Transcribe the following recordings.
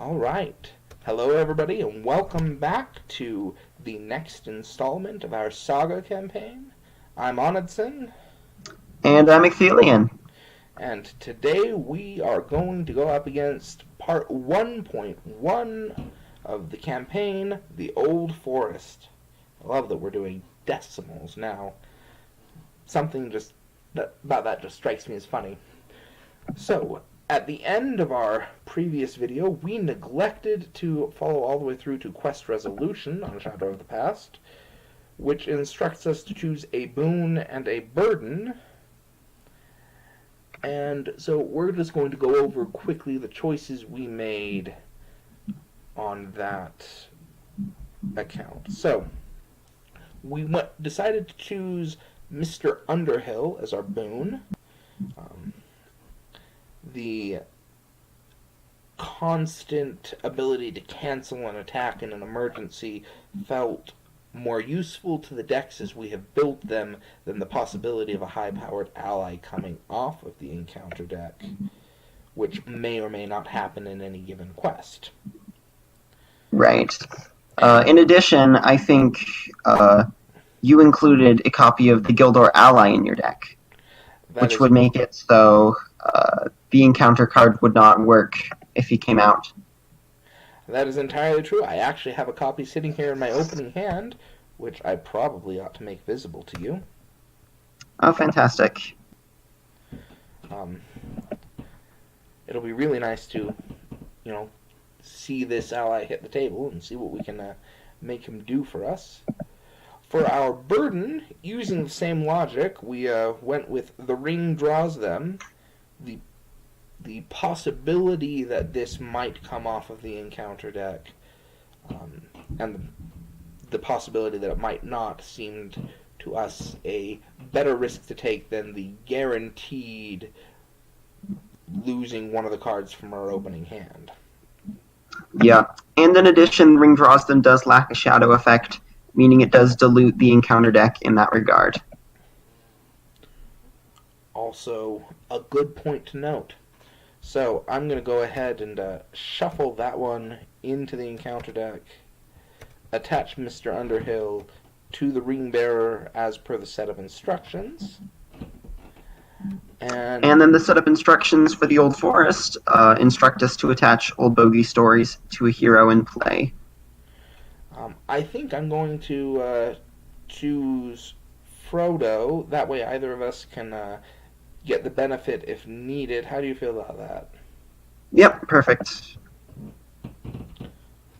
All right. Hello, everybody, and welcome back to the next installment of our Saga Campaign. I'm Onidson, And I'm Ecthelion. and today we are going to go up against part 1.1 of the campaign, The Old Forest. I love that we're doing decimals now. Something about that just strikes me as funny. So, at the end of our previous video, we neglected to follow all the way through to quest resolution on Shadow of the Past, which instructs us to choose a boon and a burden. And so we're just going to go over quickly the choices we made on that account. So, we decided to choose Mr. Underhill as our boon. The constant ability to cancel an attack in an emergency felt more useful to the decks as we have built them than the possibility of a high-powered ally coming off of the encounter deck, which may or may not happen in any given quest. Right. In addition, I think you included a copy of the Gildor Ally in your deck, which would make it so the encounter card would not work if he came out. That is entirely true. I actually have a copy sitting here in my opening hand, which I probably ought to make visible to you. Oh, fantastic. It'll be really nice to, see this ally hit the table and see what we can make him do for us. For our burden, using the same logic, we went with the ring draws them. The possibility that this might come off of the encounter deck, and the possibility that it might not seemed to us a better risk to take than the guaranteed losing one of the cards from our opening hand. Yeah, and in addition, ring draws them does lack a shadow effect, meaning it does dilute the encounter deck in that regard. Also, a good point to note. So I'm going to go ahead and shuffle that one into the encounter deck, attach Mr. Underhill to the ring bearer as per the set of instructions. And then the setup instructions for the Old Forest instruct us to attach Old Bogey stories to a hero in play. I think I'm going to choose Frodo. That way either of us can get the benefit if needed. How do you feel about that? Yep, perfect.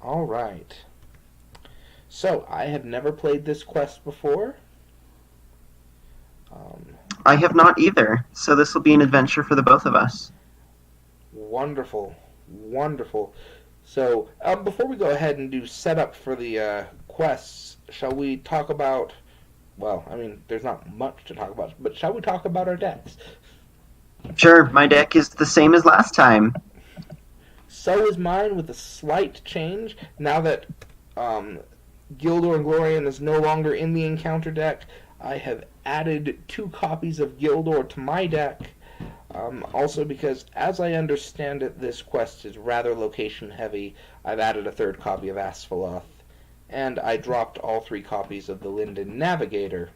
All right. So, I have never played this quest before. I have not either, so this will be an adventure for the both of us. Wonderful. Wonderful. So, before we go ahead and do setup for the quests, shall we talk about... Well, I mean, there's not much to talk about, but shall we talk about our decks? Sure, my deck is the same as last time. So is mine, with a slight change. Now that Gildor and Glorian is no longer in the encounter deck, I have added 2 copies of Gildor to my deck. Also because, as I understand it, this quest is rather location heavy. I've added a 3rd copy of Asphaleth, and I dropped all 3 copies of the Linden Navigator.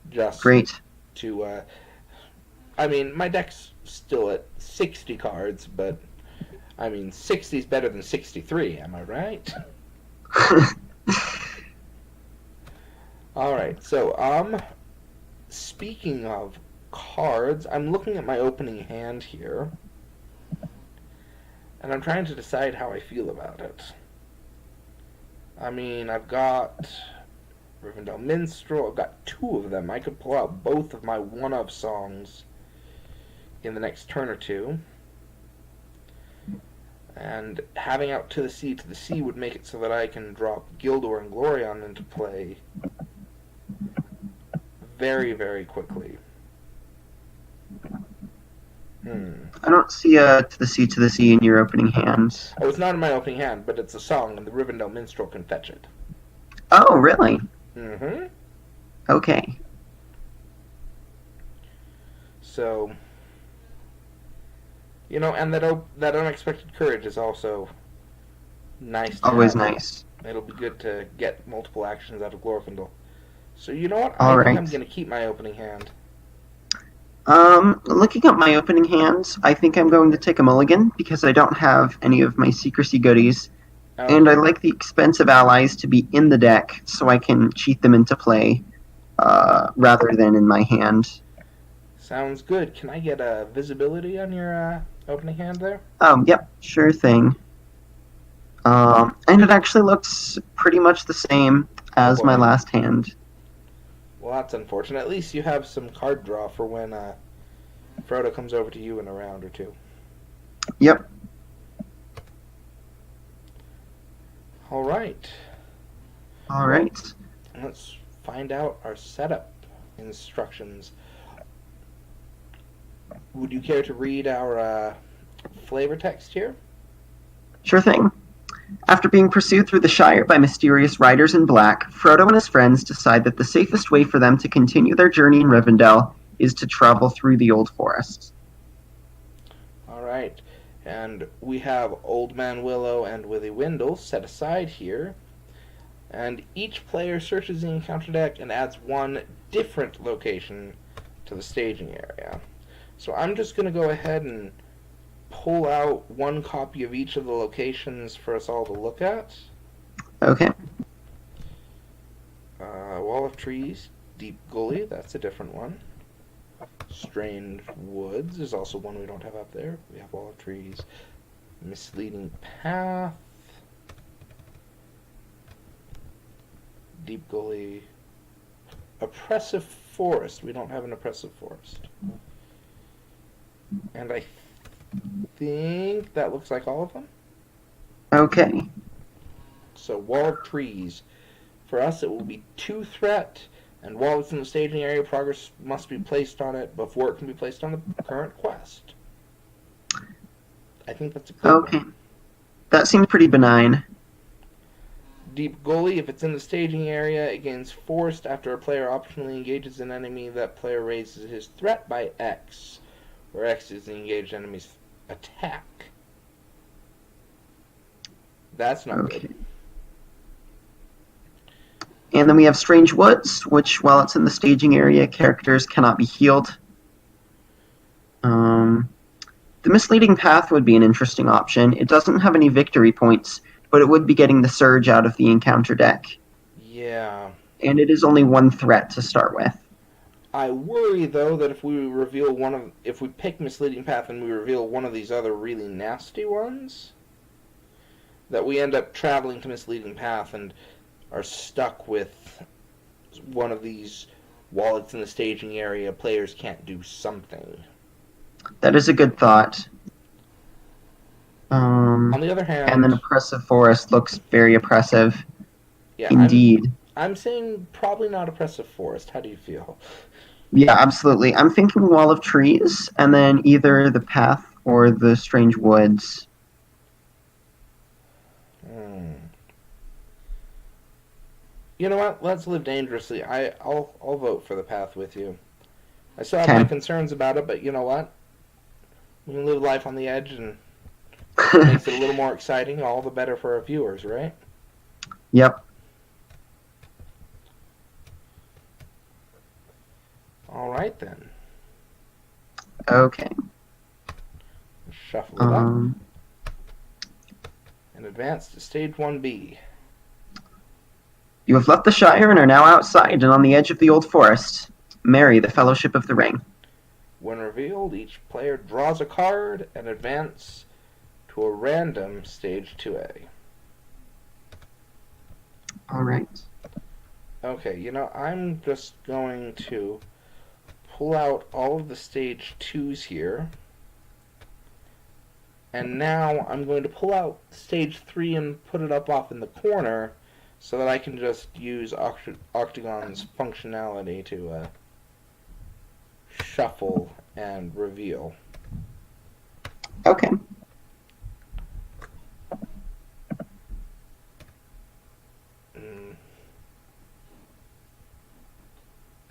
Just Great. To, I mean, my deck's still at 60 cards, but, I mean, 60 is better than 63, am I right? Alright, so, speaking of cards, I'm looking at my opening hand here, and I'm trying to decide how I feel about it. I mean, I've got Rivendell Minstrel, I've got 2 of them. I could pull out both of my one-of songs in the next turn or 2. And having out to the sea would make it so that I can drop Gildor and Glorion into play very, very quickly. I don't see to the sea in your opening hand. Oh, it's not in my opening hand, but it's a song, and the Rivendell Minstrel can fetch it. Oh, really? Mm-hmm. And that unexpected courage is also nice to Always have. nice. It'll be good to get multiple actions out of Glorfindel. So you know what? I All think right. I'm going to keep my opening hand. Looking at my opening hands, I think I'm going to take a mulligan because I don't have any of my secrecy goodies, and I Okay. like the expensive allies to be in the deck so I can cheat them into play rather than in my hand. Sounds good. Can I get a visibility on your opening hand there? Yep, sure thing. And it actually looks pretty much the same Oh as my boy. last hand. Well, that's unfortunate. At least you have some card draw for when Frodo comes over to you in a round or two. Yep. All right. All Well, right. let's find out our setup instructions. Would you care to read our flavor text here? Sure thing. After being pursued through the Shire by mysterious riders in black, Frodo and his friends decide that the safest way for them to continue their journey in Rivendell is to travel through the Old Forest. All right. And we have Old Man Willow and Willy Windle set aside here. And each player searches the encounter deck and adds one different location to the staging area. So I'm just going to go ahead and pull out one copy of each of the locations for us all to look at. Okay. Wall of Trees, Deep Gully, that's a different one. Strange Woods is also one we don't have up there. We have Wall of Trees, Misleading Path, Deep Gully, Oppressive Forest. We don't have an Oppressive Forest. And I think that looks like all of them. Okay. So Wall of Trees. For us, it will be 2 threat, and while it's in the staging area, progress must be placed on it before it can be placed on the current quest. I think that's a good Okay. one. That seems pretty benign. Deep Gully, if it's in the staging area, it gains forced after a player optionally engages an enemy. That player raises his threat by X, where X is the engaged enemy's attack. That's not Okay. good. And then we have Strange Woods, which, while it's in the staging area, characters cannot be healed. The Misleading Path would be an interesting option. It doesn't have any victory points, but it would be getting the Surge out of the encounter deck. Yeah. And it is only 1 threat to start with. I worry though that if we pick Misleading Path and we reveal one of these other really nasty ones, that we end up traveling to Misleading Path and are stuck with one of these while it's in the staging area, players can't do something. That is a good thought. On the other And then hand, Oppressive Forest looks very oppressive. yeah, Indeed. I'm saying probably not Oppressive Forest. How do you feel? Yeah, absolutely. I'm thinking Wall of Trees, and then either the Path or the Strange Woods. Hmm. You know what? Let's live dangerously. I'll vote for the Path with you. I still have my Okay. concerns about it, but you know what? We can live life on the edge, and if it makes it a little more exciting, all the better for our viewers, right? Yep. All right then. Okay. Shuffle it up Um, and advance to stage 1B. you have left the Shire and are now outside and on the edge of the Old Forest. Marry the Fellowship of the Ring. When revealed, each player draws a card and advance to a random stage 2A. All right. Okay, I'm just going to pull out all of the stage 2s here. And now I'm going to pull out stage 3 and put it up off in the corner so that I can just use Octagon's functionality to shuffle and reveal. Okay.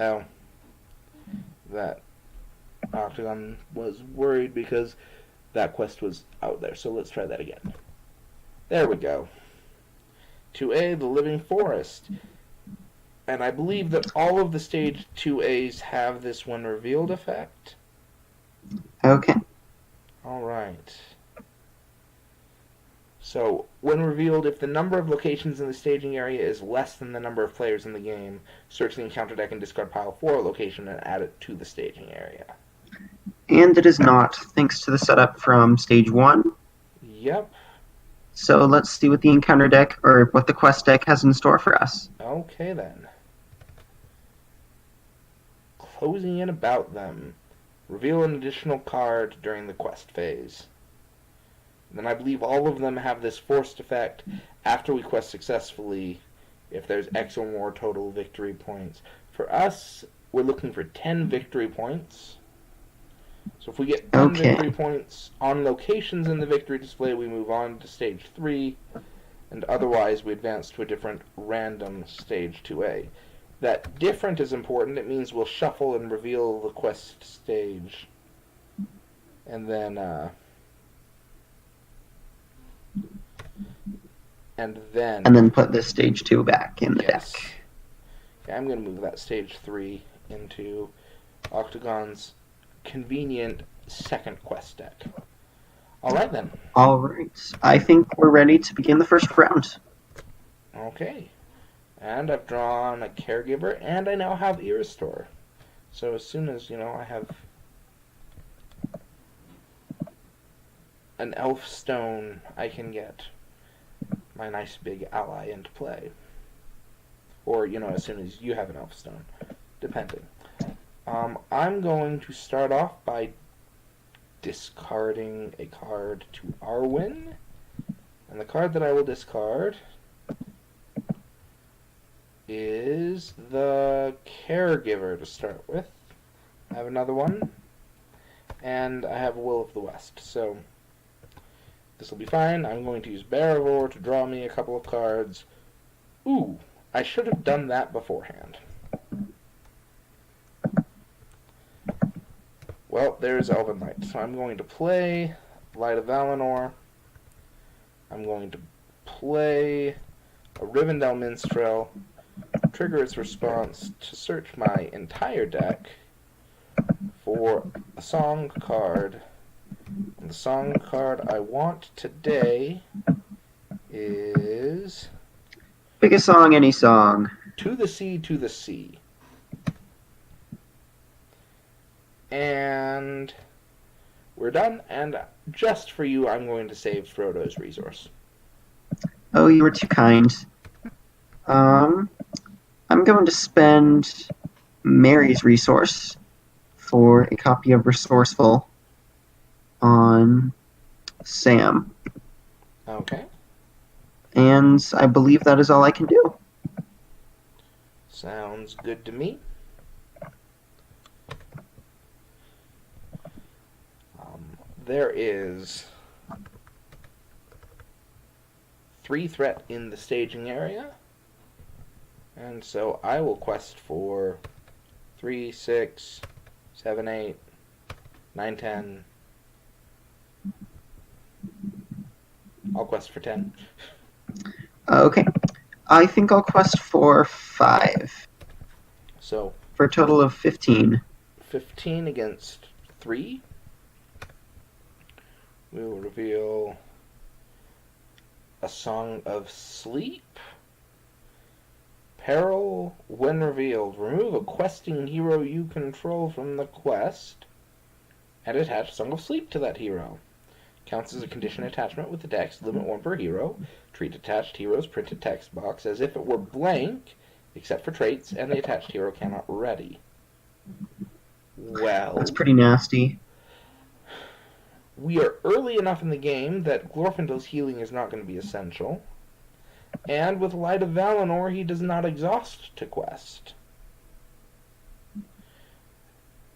Oh, that Octagon was worried because that quest was out there. So let's try that again. There we go. 2A, the Living Forest. And I believe that all of the stage 2As have this when revealed effect. Okay. Alright. So, when revealed, if the number of locations in the staging area is less than the number of players in the game, search the encounter deck and discard pile 4 location and add it to the staging area. And it is not, thanks to the setup from stage 1. Yep. So let's see what the encounter deck, or what the quest deck has in store for us. Okay then. Closing in about them. Reveal an additional card during the quest phase. Then I believe all of them have this forced effect after we quest successfully if there's X or more total victory points. For us, we're looking for 10 victory points. So if we get 10 victory points on locations in the victory display, we move on to stage 3, and otherwise we advance to a different random stage 2A. That different is important. It means we'll shuffle and reveal the quest stage. And then put this stage 2 back in the deck. Yeah, I'm going to move that stage 3 into Octagon's convenient second quest deck. Alright then. Alright. I think we're ready to begin the first round. Okay. And I've drawn a Caregiver, and I now have Ear Restore. So as soon as, I have an Elf Stone, I can get my nice big ally into play. Or, as soon as you have an Elf Stone, depending. I'm going to start off by discarding a card to Arwen. And the card that I will discard is the Caregiver to start with. I have another one. And I have Will of the West. So this will be fine. I'm going to use Barivore to draw me a couple of cards. Ooh, I should have done that beforehand. Well, there's Elven Light. So I'm going to play Light of Valinor. I'm going to play a Rivendell Minstrel, trigger its response to search my entire deck for a song card. And the song card I want today is... Pick a song, any song. To the Sea, to the Sea. And we're done, and just for you, I'm going to save Frodo's resource. Oh, you were too kind. I'm going to spend Mary's resource for a copy of Resourceful on Sam. Okay. And I believe that is all I can do. Sounds good to me. There is 3 threat in the staging area. And so I will quest for 3, 6, 7, 8, 9, 10. I'll quest for 10. Okay. I think I'll quest for 5. So for a total of 15. 15 against 3. We will reveal a Song of Sleep. Peril, when revealed, remove a questing hero you control from the quest and attach Song of Sleep to that hero. Counts as a condition attachment with the text, limit 1 per hero. Treat attached hero's printed text box as if it were blank, except for traits, and the attached hero cannot ready. Well, that's pretty nasty. We are early enough in the game that Glorfindel's healing is not going to be essential. And with Light of Valinor, he does not exhaust to quest.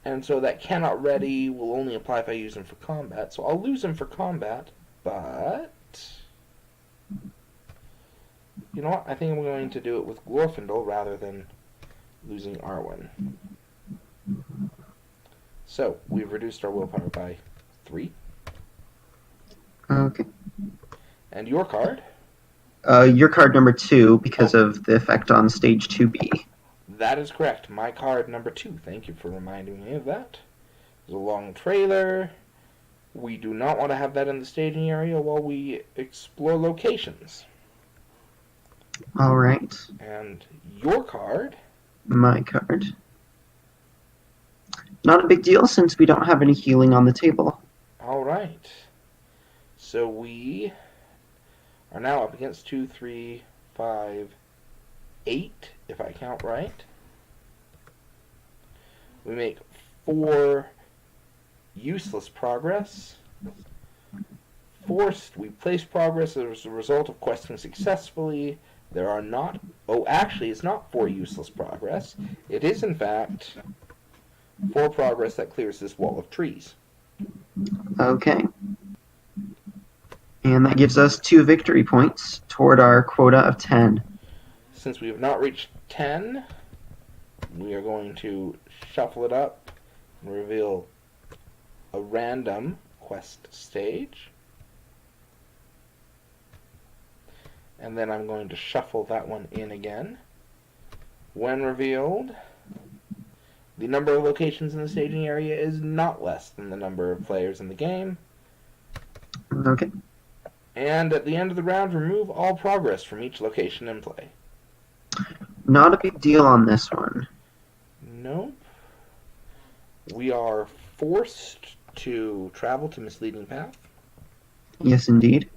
And so that cannot ready will only apply if I use him for combat. So I'll lose him for combat, but... you know what? I think I'm going to do it with Glorfindel rather than losing Arwen. So, we've reduced our willpower by 3. Okay. And your card? Your card number 2 because Oh, of the effect on stage 2B. that is correct. My card number 2. Thank you for reminding me of that. There's a long trailer. We do not want to have that in the staging area while we explore locations. All right. And your card? My card. Not a big deal since we don't have any healing on the table. All right. So we are now up against 2, 3, 5, 8, if I count right. We make 4 useless progress. Forced, we place progress as a result of questing successfully. There are not... Oh, actually, it's not 4 useless progress. It is, in fact, 4 progress that clears this wall of trees. Okay. And that gives us 2 victory points toward our quota of 10. Since we have not reached 10, we are going to shuffle it up and reveal a random quest stage. And then I'm going to shuffle that one in again. When revealed, the number of locations in the staging area is not less than the number of players in the game. Okay. And at the end of the round, remove all progress from each location in play. Not a big deal on this one. Nope. We are forced to travel to Misleading Path. Yes, indeed.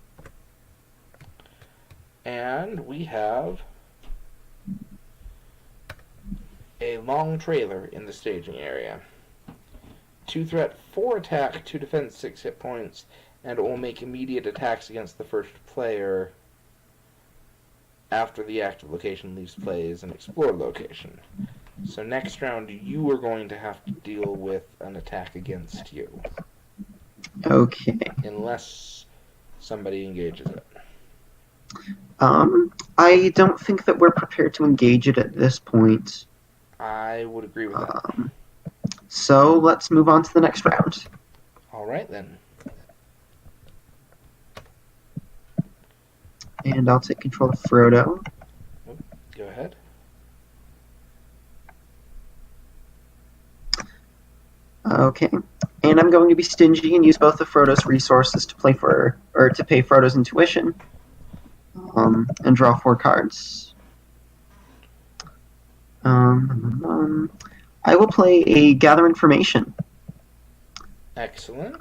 And we have a long trailer in the staging area. 2 threat, 4 attack, 2 defense, 6 hit points, and it will make immediate attacks against the first player after the active location leaves play as an explored location. So next round, you are going to have to deal with an attack against you. Okay. Unless somebody engages it. I don't think that we're prepared to engage it at this point. I would agree with that. So let's move on to the next round. Alright then. And I'll take control of Frodo. Go ahead. Okay. And I'm going to be stingy and use both of Frodo's resources to pay Frodo's intuition. And draw 4 cards. I will play a Gather Information. Excellent.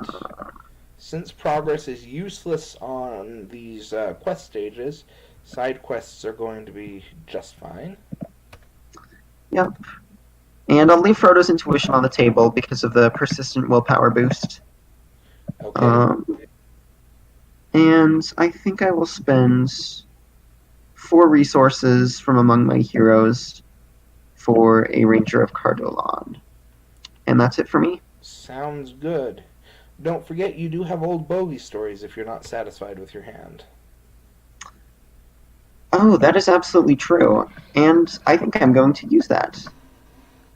Since progress is useless on these quest stages, side quests are going to be just fine. Yep. And I'll leave Frodo's intuition on the table because of the persistent willpower boost. Okay. And I think I will spend 4 resources from among my heroes for a Ranger of Cardolan. And that's it for me. Sounds good. Don't forget you do have old bogey stories if you're not satisfied with your hand. Oh, that is absolutely true. And I think I'm going to use that.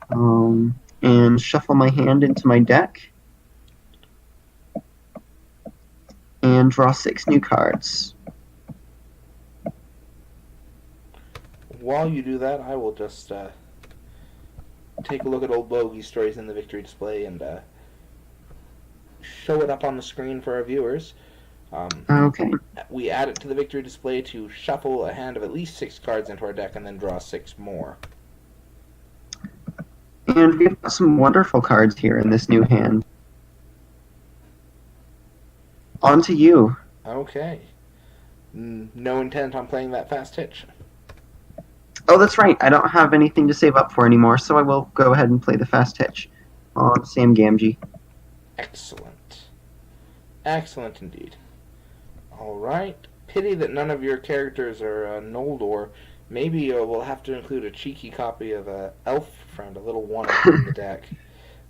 And shuffle my hand into my deck. And draw 6 new cards. While you do that, I will just take a look at old bogey stories in the victory display and show it up on the screen for our viewers. Okay. We add it to the victory display to shuffle a hand of at least 6 cards into our deck and then draw 6 more. And we've got some wonderful cards here in this new hand. On to you. Okay. No intent on playing that fast hitch. Oh, that's right. I don't have anything to save up for anymore, so I will go ahead and play the fast hitch on Sam Gamgee. Excellent. Excellent indeed. Alright. Pity that none of your characters are Noldor. Maybe we'll have to include a cheeky copy of Elf Friend, a little one in the deck.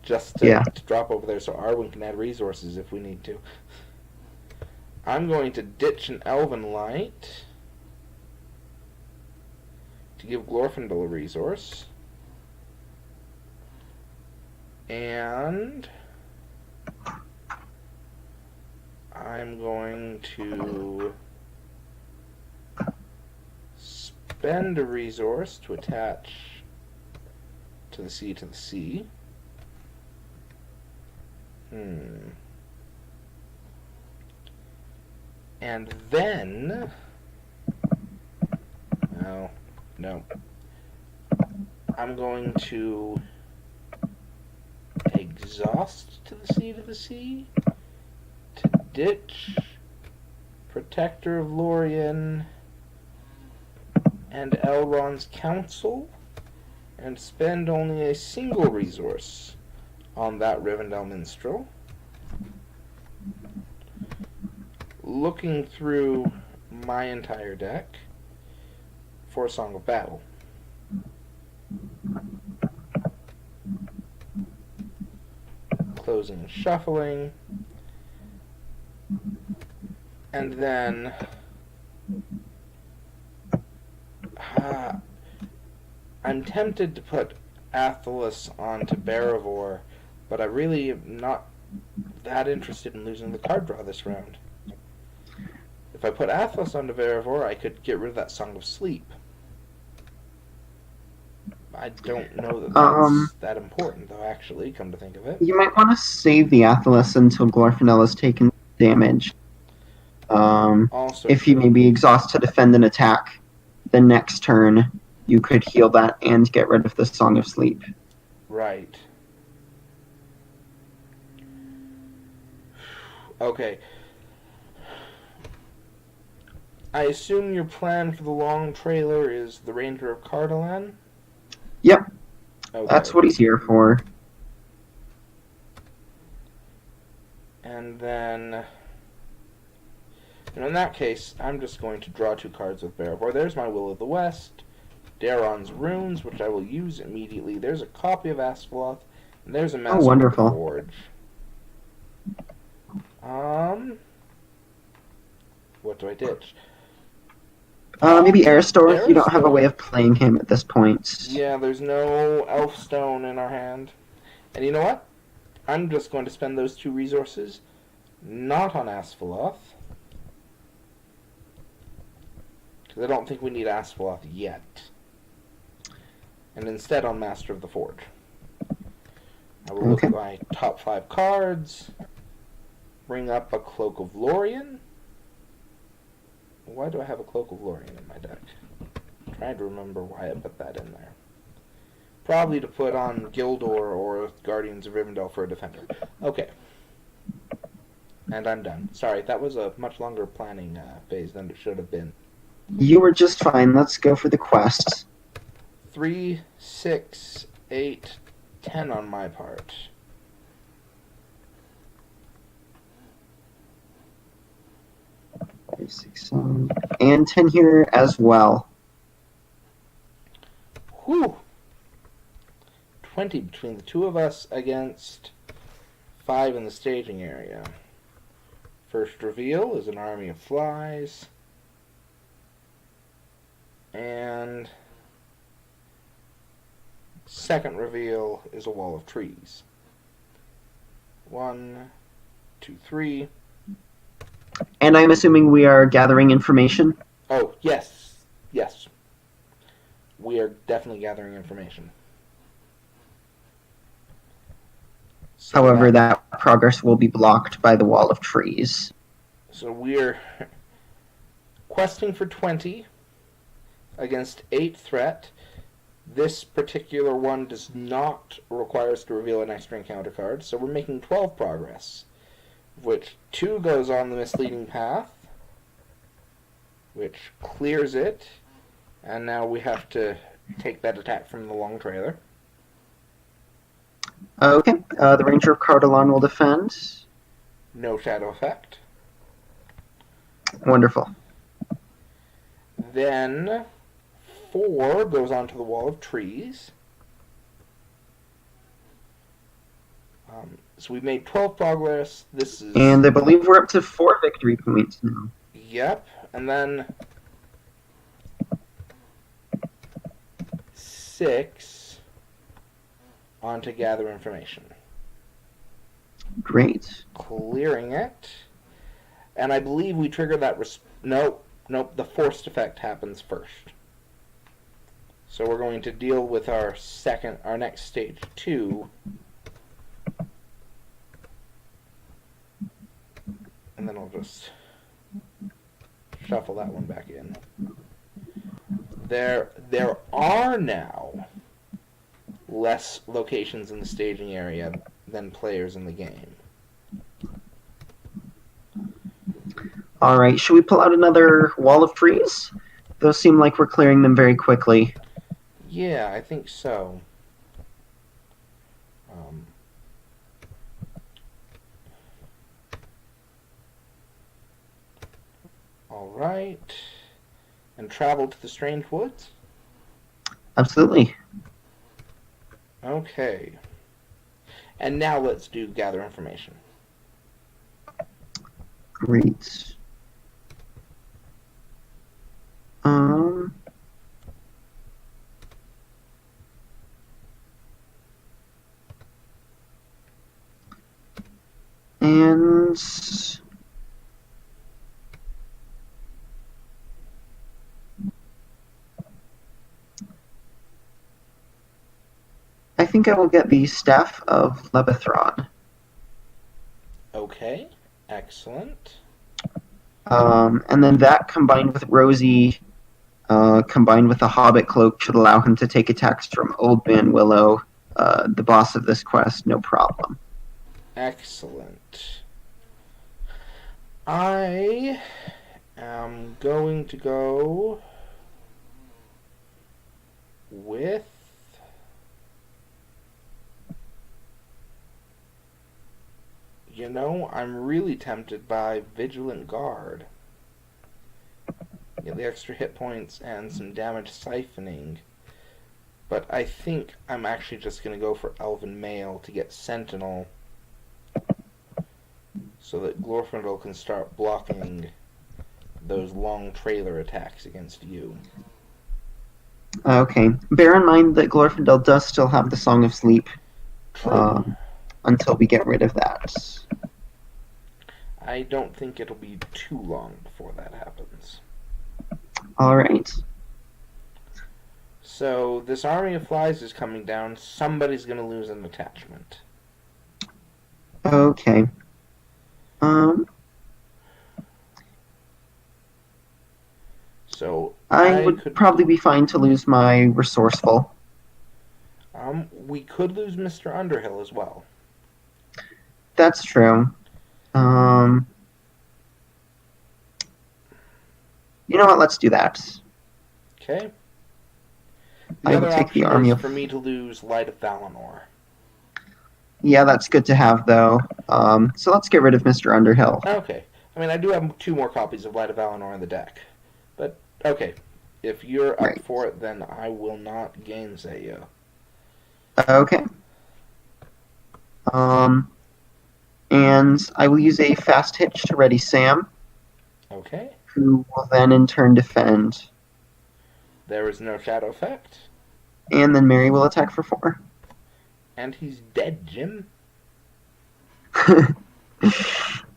Just to drop over there so Arwen can add resources if we need to. I'm going to ditch an Elven Light to give Glorfindel a resource. And I'm going to spend a resource to attach to the sea to the sea. And then... No. I'm going to exhaust to the sea, to ditch Protector of Lorien and Elrond's Council, and spend only a single resource on that Rivendell Minstrel. Looking through my entire deck for a Song of Battle. Closing and shuffling. And then I'm tempted to put Athelas onto Barivor, but I really am not that interested in losing the card draw this round. If I put Athelas onto Barivor, I could get rid of that Song of Sleep. I don't know that that's that important, though, actually, come to think of it. You might want to save the Athelas until Glorfindel has taken damage. If you maybe exhaust to defend an attack, the next turn you could heal that and get rid of the Song of Sleep. Right. Okay. I assume your plan for the long trailer is the Ranger of Cardolan? Yep. Okay. That's what he's here for. And then... in that case, I'm just going to draw 2 cards with Barivor. There's my Will of the West, Daron's Runes, which I will use immediately. There's a copy of Asphaleth, and there's a Master of the Forge. What do I ditch? Maybe Aristor. You don't have a way of playing him at this point. Yeah, there's no Elf Stone in our hand. And you know what? I'm just going to spend those 2 resources not on Asphaleth, because I don't think we need Asphaleth yet. And instead on Master of the Forge. I will look at my top 5 cards, bring up a Cloak of Lorien. Why do I have a Cloak of Lorien in my deck? I'm trying to remember why I put that in there. Probably to put on Gildor or Guardians of Rivendell for a defender. Okay. And I'm done. Sorry, that was a much longer planning phase than it should have been. You were just fine. Let's go for the quest. 3, 6, 8, 10 on my part. Five, 6, 7, and 10 here as well. Whew! 20 between the 2 of us against 5 in the staging area. First reveal is an army of flies. And second reveal is a wall of trees. 1, 2, 3. And I'm assuming we are gathering information? Oh, yes. Yes. We are definitely gathering information. So however, that progress will be blocked by the wall of trees. So we're questing for 20 against 8 threat. This particular one does not require us to reveal an extra encounter card, so we're making 12 progress, of which 2 goes on the misleading path, which clears it, and now we have to take that attack from the long trailer. Okay, the Ranger of Cardolan will defend. No shadow effect. Wonderful. Then 4 goes onto the wall of trees. So we've made 12 progress. This is... And I believe we're up to 4 victory points now. Yep. And then 6 on to gather information. Great. Clearing it. And I believe we trigger that... Nope, the forced effect happens first. So we're going to deal with our next stage 2. And then I'll just shuffle that one back in. There are now less locations in the staging area than players in the game. Alright, should we pull out another wall of trees? Those seem like we're clearing them very quickly. Yeah, I think so. Alright. And travel to the strange woods? Absolutely. Okay. And now let's do gather information. Great. And I think I will get the Staff of Lebethron. Okay, excellent. And then that combined with Rosie, combined with the Hobbit Cloak, should allow him to take attacks from Old Man Willow, the boss of this quest, no problem. Excellent. I am going to go with... You know, I'm really tempted by Vigilant Guard. Get the extra hit points and some damage siphoning. But I think I'm actually just going to go for Elven Mail to get Sentinel so that Glorfindel can start blocking those long trailer attacks against you. Okay. Bear in mind that Glorfindel does still have the Song of Sleep until we get rid of that. I don't think it'll be too long before that happens. Alright. So, this army of flies is coming down. Somebody's going to lose an attachment. Okay. So, I would probably be fine to lose my Resourceful. We could lose Mr. Underhill as well. That's true. You know what? Let's do that. Okay. I will take the army of... for me to lose Light of Valinor. Yeah, that's good to have, though. So let's get rid of Mr. Underhill. Okay. I mean, I do have 2 more copies of Light of Valinor in the deck. But, okay. If you're up for it, then I will not gainsay you. Okay. And I will use a Fast Hitch to ready Sam. Okay. Who will then in turn defend. There is no shadow effect. And then Mary will attack for 4. And he's dead, Jim.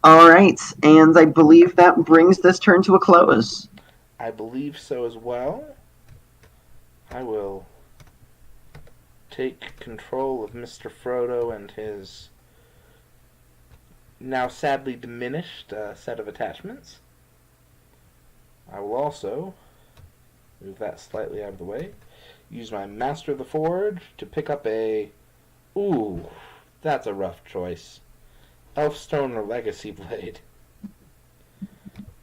Alright, and I believe that brings this turn to a close. I believe so as well. I will take control of Mr. Frodo and his now sadly diminished set of attachments. I will also move that slightly out of the way. Use my Master of the Forge to pick up a... Ooh, that's a rough choice. Elfstone or Legacy Blade?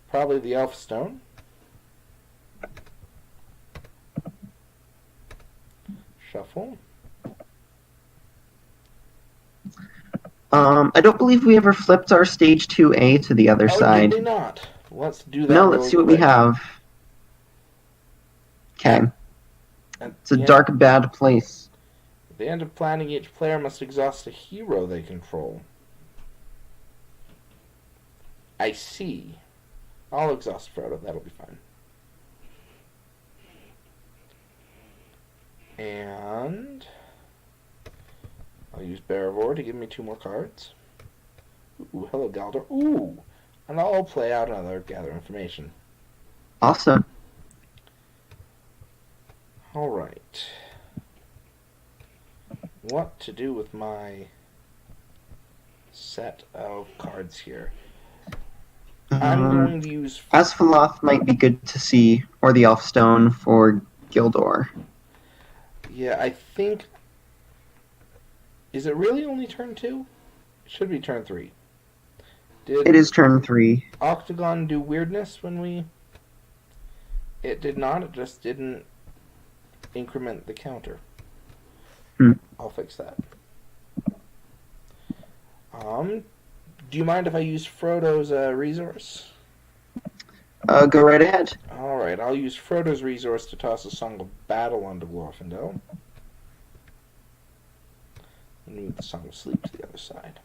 Probably the Elfstone. Shuffle. I don't believe we ever flipped our stage 2A to the other side. Did they not? Let's do that. No, let's see what we have. Okay. It's a dark, bad place. At the end of planning, each player must exhaust a hero they control. I see. I'll exhaust Frodo. That'll be fine. And I'll use Barivore to give me 2 more cards. Ooh, hello, Galdor. Ooh, And I'll play out another gather information. Awesome. Alright. What to do with my set of cards here? I'm going to use... Asphalloth might be good to see, or the Elfstone for Gildor. Yeah, I think... Is it really only turn 2? It should be turn 3. It is turn 3. Octagon do weirdness when we... It did not, it just didn't increment the counter. I'll fix that. Do you mind if I use Frodo's resource? Go right ahead. Alright, I'll use Frodo's resource to toss a Song of Battle onto Glorfindel. And move the Song of Sleep to the other side.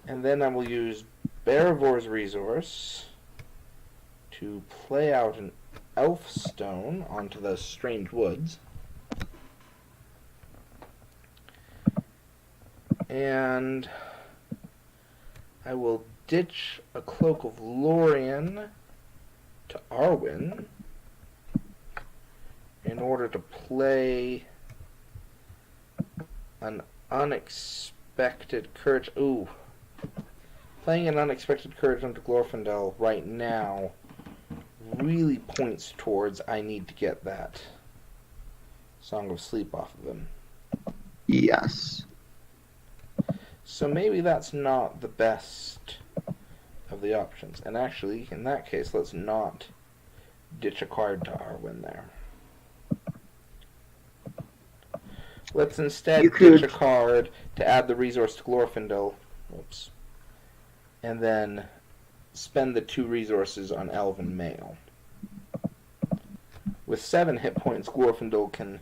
And then I will use Berevor's resource to play out an Elfstone onto the Strange Woods. And I will ditch a Cloak of Lorien to Arwen in order to play an Unexpected Courage. Ooh. Playing an Unexpected Courage onto Glorfindel right now really points towards I need to get that Song of Sleep off of him. Yes. So maybe that's not the best of the options. And actually, in that case, let's not ditch a card to Arwen there. Let's instead ditch a card to add the resource to Glorfindel. Oops. And then spend the 2 resources on Elven Male. With 7 hit points, Glorfindel can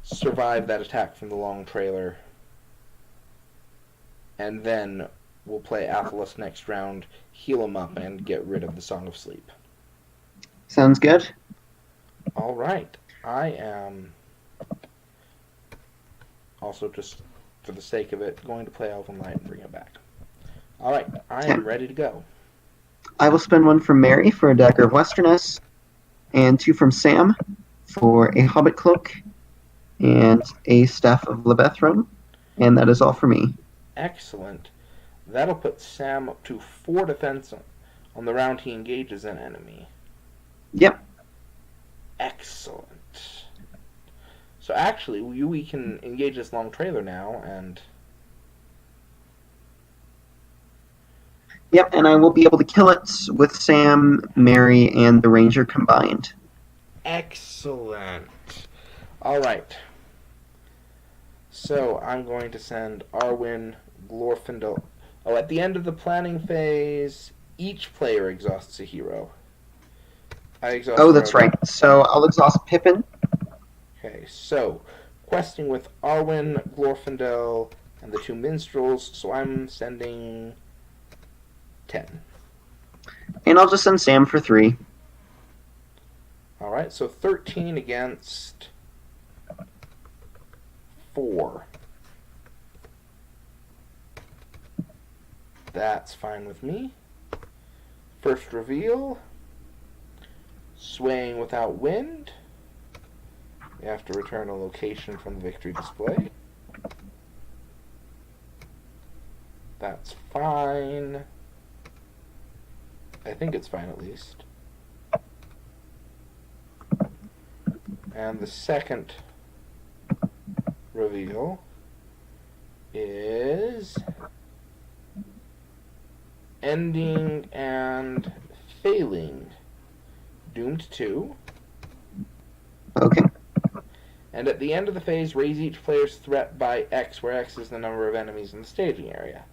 survive that attack from the long trailer. And then we'll play Athelas next round, heal him up, and get rid of the Song of Sleep. Sounds good. Alright. I am also, just for the sake of it, going to play Elven Light and bring it back. Alright, I am ready to go. I will spend 1 from Mary for a Dagger of Westerness, and 2 from Sam for a Hobbit Cloak, and a Staff of Lebethron, and that is all for me. Excellent. That'll put Sam up to 4 defense on the round he engages an enemy. Yep. Excellent. So actually, we can engage this long trailer now, and... Yep, and I will be able to kill it with Sam, Mary, and the Ranger combined. Excellent. Alright. So, I'm going to send Arwen, Glorfindel... Oh, at the end of the planning phase, each player exhausts a hero. I exhaust that's right. So, I'll exhaust Pippin. Okay, so, questing with Arwen, Glorfindel, and the 2 minstrels, so I'm sending 10. And I'll just send Sam for 3. Alright, so 13 against 4. That's fine with me. First reveal. Swaying without wind. You have to return a location from the victory display. That's fine. I think it's fine at least. And the second reveal is ending and failing. Doomed 2. Okay. And at the end of the phase, raise each player's threat by X, where X is the number of enemies in the staging area.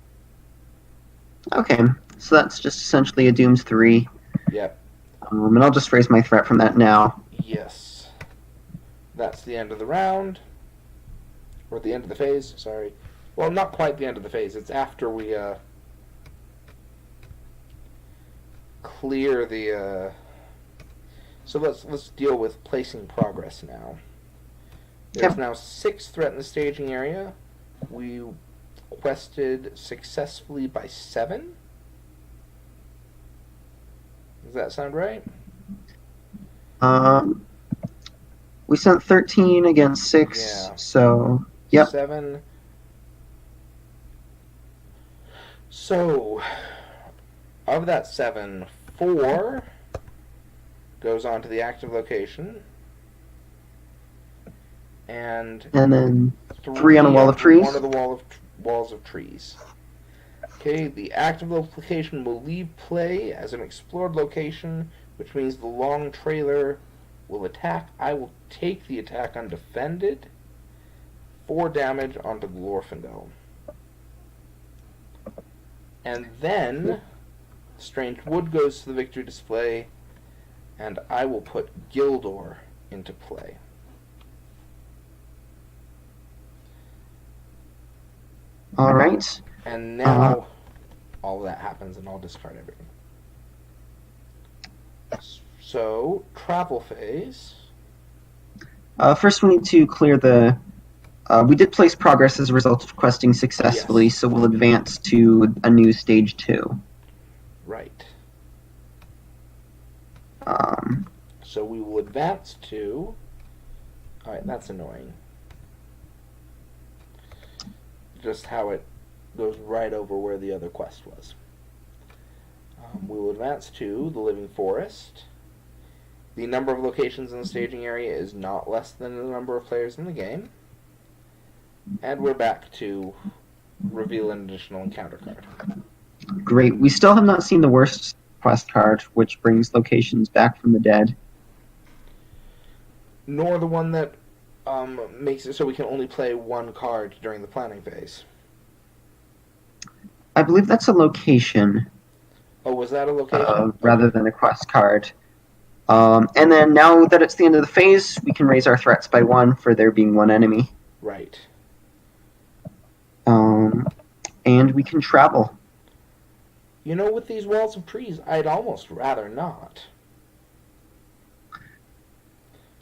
Okay, so that's just essentially a Dooms 3. Yep. And I'll just raise my threat from that now. Yes. That's the end of the round. Or at the end of the phase, sorry. Well, not quite the end of the phase. It's after we clear the... So let's deal with placing progress now. There's now 6 threat in the staging area. We quested successfully by 7. Does that sound right? We sent 13 against 6, Yeah. so yep. 7. So, of that 7, 4 goes on to the active location, and then 3 3 on a wall of onto one trees. of the walls of trees. Okay, the active location will leave play as an explored location, which means the long trailer will attack. I will take the attack undefended. 4 damage onto Glorfindel. And then Strange Wood goes to the victory display, and I will put Gildor into play. All right. And now all of that happens, and I'll discard everything. So, travel phase. First, we need to clear the. We did place progress as a result of questing successfully, Yes. so we'll advance to a new stage 2. Right. Um, So we will advance to... Alright, that's annoying. Just how it goes right over where the other quest was. We will advance to the Living Forest. The number of locations in the staging area is not less than the number of players in the game. And we're back to reveal an additional encounter card. Great. We still have not seen the worst quest card, which brings locations back from the dead. Nor the one that makes it so we can only play one card during the planning phase. I believe that's a location. Oh, was that a location? Rather than a quest card. And then now that it's the end of the phase, we can raise our threats by 1 for there being 1 enemy. Right. And we can travel. You know, with these walls of trees, I'd almost rather not.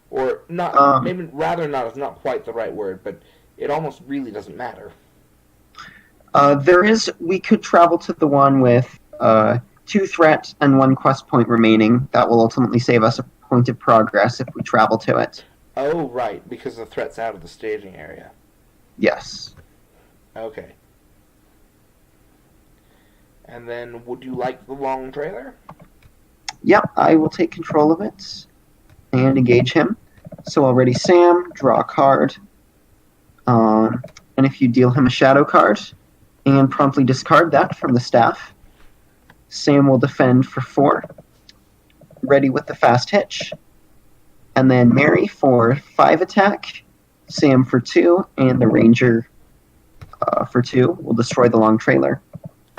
Or not, maybe rather not is not quite the right word, but it almost really doesn't matter. We could travel to the one with 2 threat and 1 quest point remaining. That will ultimately save us a point of progress if we travel to it. Oh, right, because the threat's out of the staging area. Yes. Okay. And then, would you like the long trailer? Yep, I will take control of it and engage him. So already Sam, draw a card. And if you deal him a shadow card and promptly discard that from the staff, Sam will defend for 4. Ready with the fast hitch. And then Mary for 5 attack, Sam for 2, and the Ranger for 2 will destroy the long trailer.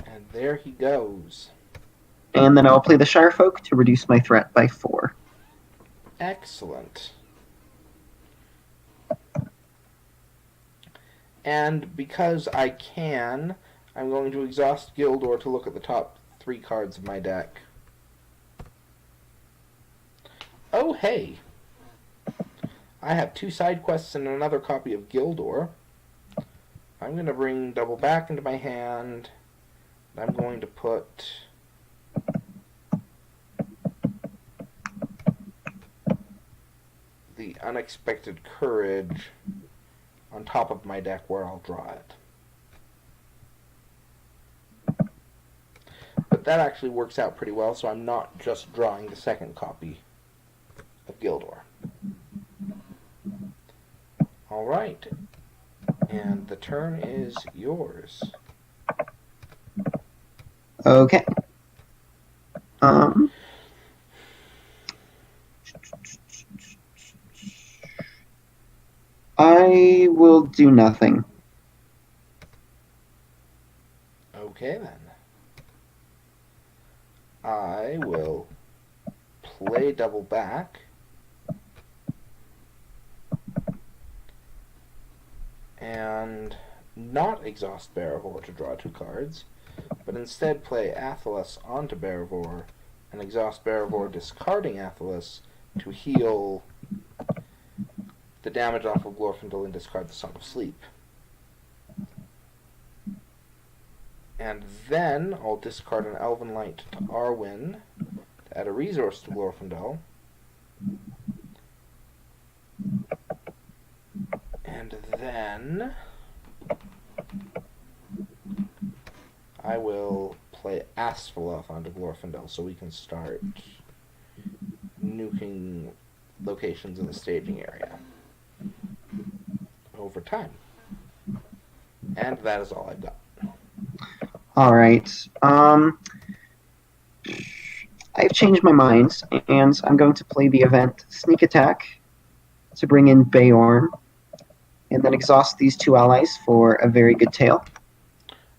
And there he goes. And then I'll play the Shirefolk to reduce my threat by 4. Excellent. And because I can, I'm going to exhaust Gildor to look at the top 3 cards of my deck. Oh, hey! I have 2 side quests and another copy of Gildor. I'm going to bring Double Back into my hand. I'm going to put... the Unexpected Courage on top of my deck where I'll draw it. But that actually works out pretty well, so I'm not just drawing the second copy of Gildor. Alright. And the turn is yours. Okay. I will do nothing. Okay, then. I will play Double Back. And not exhaust Barivor to draw 2 cards, but instead play Athelas onto Barivor and exhaust Barivor, discarding Athelas to heal the damage off of Glorfindel and discard the Song of Sleep. And then I'll discard an Elven Light to Arwen to add a resource to Glorfindel. And then I will play Asphaleth onto Glorfindel so we can start nuking locations in the staging area over time. And that is all I've got. Alright. I've changed my mind, and I'm going to play the event Sneak Attack to bring in Beorn, and then exhaust these 2 allies for a very good tail.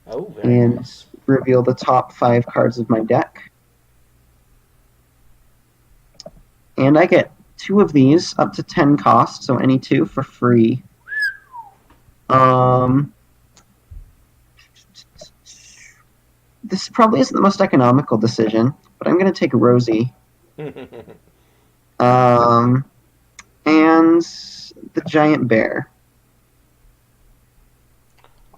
Oh, very and nice. Reveal the top 5 cards of my deck. And I get 2 of these, up to 10 cost, so any 2 for free. This probably isn't the most economical decision, but I'm going to take Rosie. And the Giant Bear.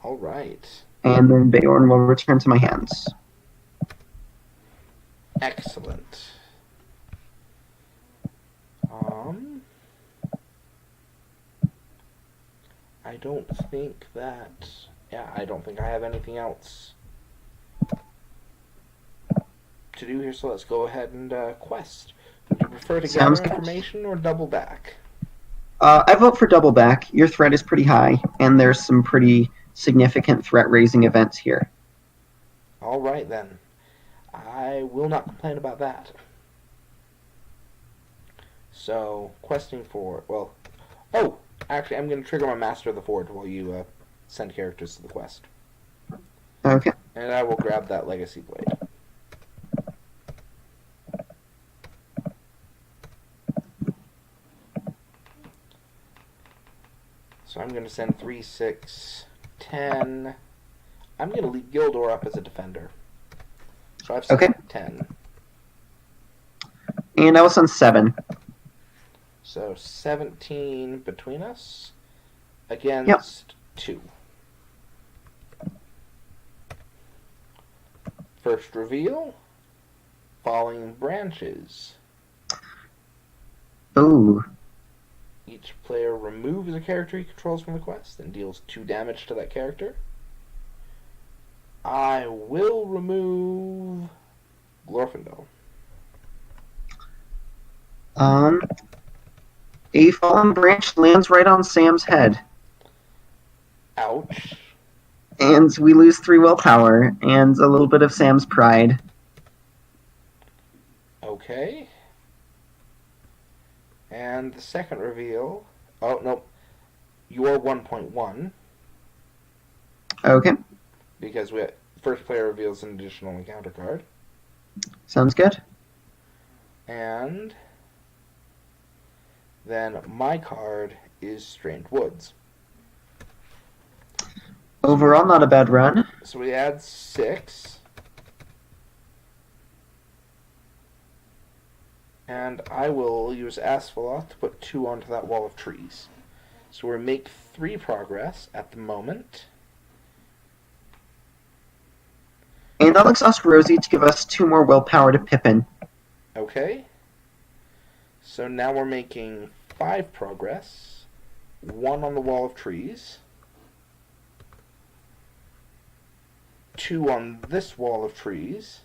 All right. And then Beorn will return to my hands. Excellent. I don't think that... Yeah, I don't think I have anything else to do here, so let's go ahead and quest. Would you prefer to gather information or double back? I vote for double back. Your threat is pretty high, and there's some pretty significant threat-raising events here. All right, then. I will not complain about that. So, questing for... Well... Oh! Actually, I'm going to trigger my Master of the Forge while you send characters to the quest. Okay. And I will grab that Legacy Blade. So I'm going to send 3, 6, 10. I'm going to leave Gildor up as a defender. So I've sent 10. And I will send 7. So 17 between us against 2. First reveal, Falling Branches. Ooh. Each player removes a character he controls from the quest and deals 2 damage to that character. I will remove Glorfindel. A fallen branch lands right on Sam's head. Ouch. And we lose 3 willpower and a little bit of Sam's pride. Okay. And the second reveal... Oh, no. You're 1.1. Okay. Because first player reveals an additional encounter card. Sounds good. And then my card is Strange Woods. Overall, not a bad run. So we add 6. And I will use Asphaleth to put 2 onto that wall of trees. So we make 3 progress at the moment. And I'll exhaust Rosie to give us 2 more willpower to Pippin. Okay. So now we're making 5 progress. 1 on the wall of trees. 2 on this wall of trees.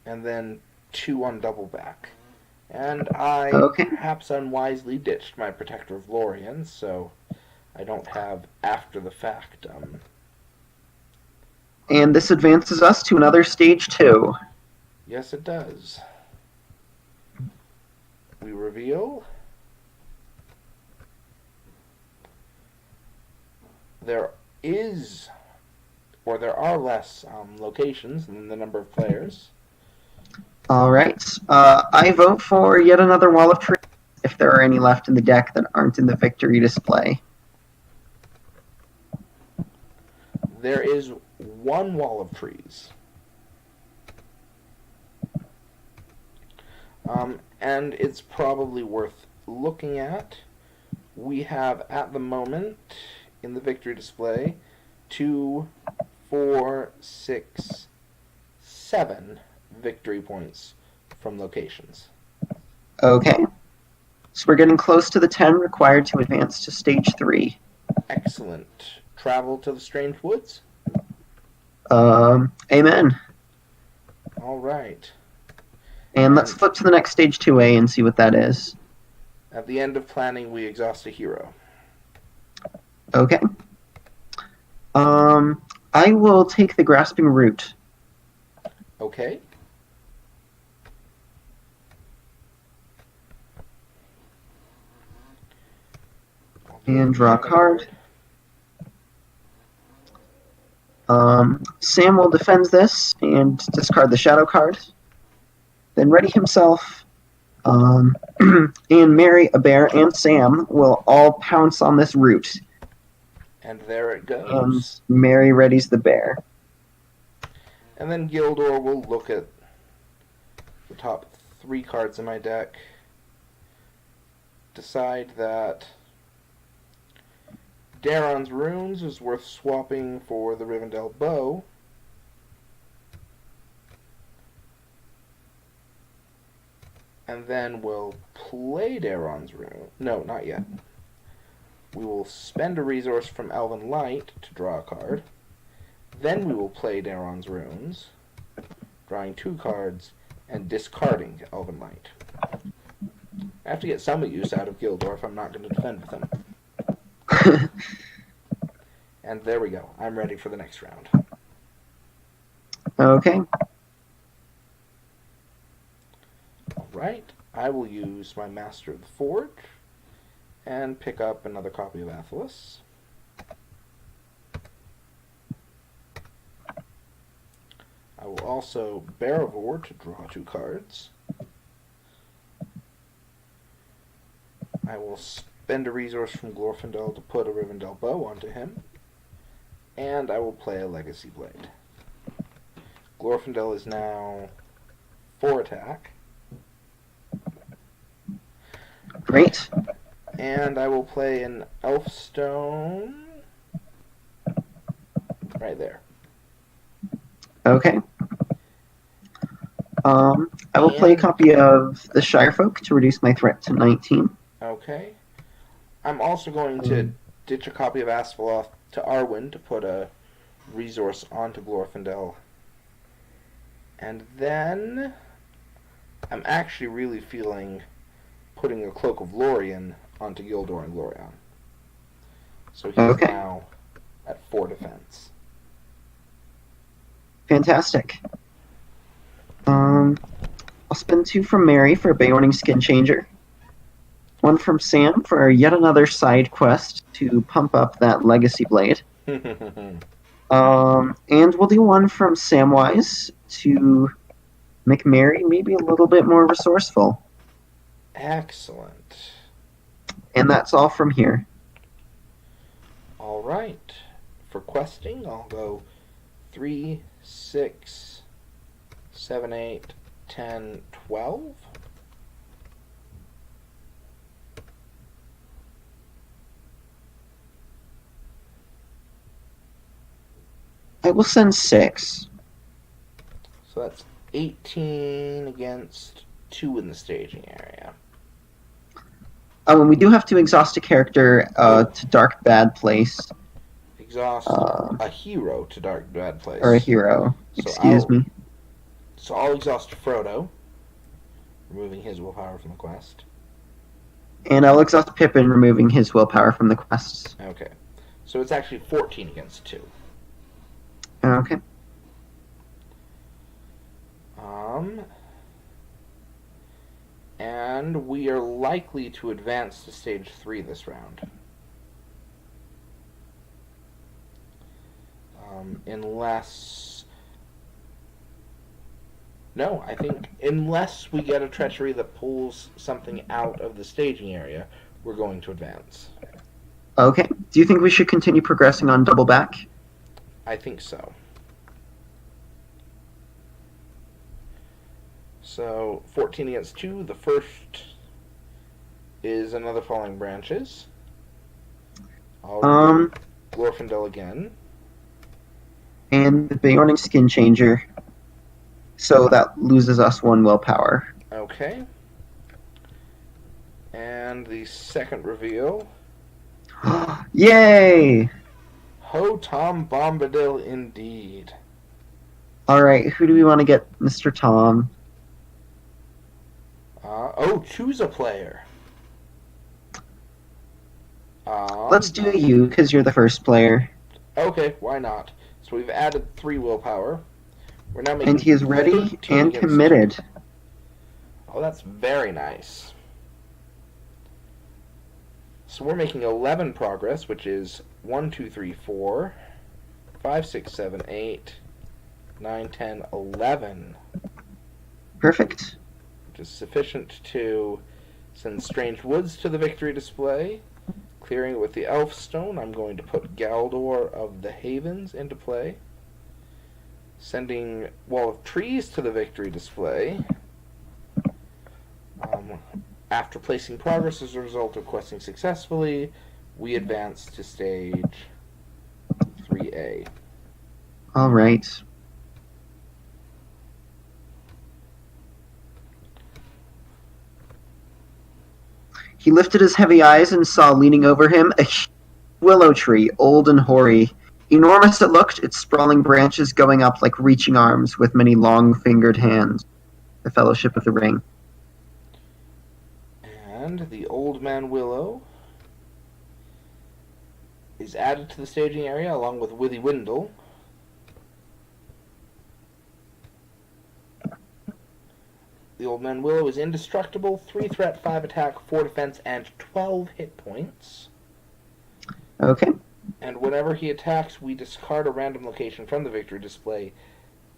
And then 2 on double back. And I perhaps unwisely ditched my Protector of Lorien, so I don't have after the fact. And this advances us to another stage 2. Yes, it does. We reveal there are less locations than the number of players. Alright. I vote for yet another wall of trees, if there are any left in the deck that aren't in the victory display. There is 1 wall of trees. And it's probably worth looking at. We have, at the moment, in the victory display, 2 4, 6, 7 victory points from locations. Okay. So we're getting close to the 10 required to advance to stage 3. Excellent. Travel to the strange woods? Amen. All right. And let's flip to the next stage 2A and see what that is. At the end of planning, we exhaust a hero. Okay. I will take the grasping root. Okay. And draw a card. Sam will defend this and discard the shadow card. Then ready himself. And Mary, a bear, and Sam will all pounce on this root. And there it goes. And Mary readies the bear. And then Gildor will look at the top 3 cards in my deck, decide that Daron's Runes is worth swapping for the Rivendell Bow, and then we'll play Daron's Rune. No, not yet. We will spend a resource from Elven Light to draw a card. Then we will play Daron's Runes, drawing 2 cards and discarding Elven Light. I have to get some use out of Gildor if I'm not going to defend with him. And there we go. I'm ready for the next round. Okay. Alright. I will use my Master of the Forge and pick up another copy of Athelas. I will also Beravor to draw 2 cards. I will spend a resource from Glorfindel to put a Rivendell Bow onto him. And I will play a Legacy Blade. Glorfindel is now 4 attack. Great. And I will play an Elfstone right there. Okay. I will play a copy of the Shirefolk to reduce my threat to 19. Okay. I'm also going to ditch a copy of Asphaleth to Arwen to put a resource onto Glorfindel. And then I'm actually really feeling putting a Cloak of Lorien onto Gildor and Glorion. So he's now at 4 defense. Fantastic. I'll spend 2 from Mary for a Beorning Skin Changer. 1 from Sam for yet another side quest to pump up that Legacy Blade. And we'll do 1 from Samwise to make Mary maybe a little bit more resourceful. Excellent. And that's all from here. Alright. For questing, I'll go 3, 6, 7, 8, 10, 12. I will send 6. So that's 18 against 2 in the staging area. Oh, and we do have to exhaust a character to Dark Bad Place. Exhaust a hero to Dark Bad Place. Or a hero. Excuse me. So I'll exhaust Frodo, removing his willpower from the quest. And I'll exhaust Pippin, removing his willpower from the quests. Okay. So it's actually 14 against 2. Okay. And we are likely to advance to stage 3 this round. Unless... No, I think unless we get a treachery that pulls something out of the staging area, we're going to advance. Okay. Do you think we should continue progressing on double back? I think so. So, 14 against 2. The first is another Falling Branches. I'll Glorfindel again. And the Bionic Skin Changer. So that loses us 1 willpower. Okay. And the second reveal. Yay! Ho Tom Bombadil indeed. Alright, who do we want to get, Mr. Tom? Choose a player. Let's do you, because you're the first player. Okay, why not? So we've added 3 willpower. We're now making And he is ready 13 and against committed. 2. Oh, that's very nice. So we're making 11 progress, which is 1, 2, 3, 4, 5, 6, 7, 8, 9, 10, 11. Perfect. Which is sufficient to send Strange Woods to the victory display. Clearing it with the Elf Stone, I'm going to put Galdor of the Havens into play. Sending Wall of Trees to the victory display. After placing progress as a result of questing successfully, we advance to stage 3A. Alright. He lifted his heavy eyes and saw leaning over him a willow tree, old and hoary. Enormous it looked, its sprawling branches going up like reaching arms with many long-fingered hands. The Fellowship of the Ring. And the Old Man Willow is added to the staging area along with Withy Windle. The Old Man Willow is indestructible, 3 threat, 5 attack, 4 defense, and 12 hit points. Okay. And whenever he attacks, we discard a random location from the victory display,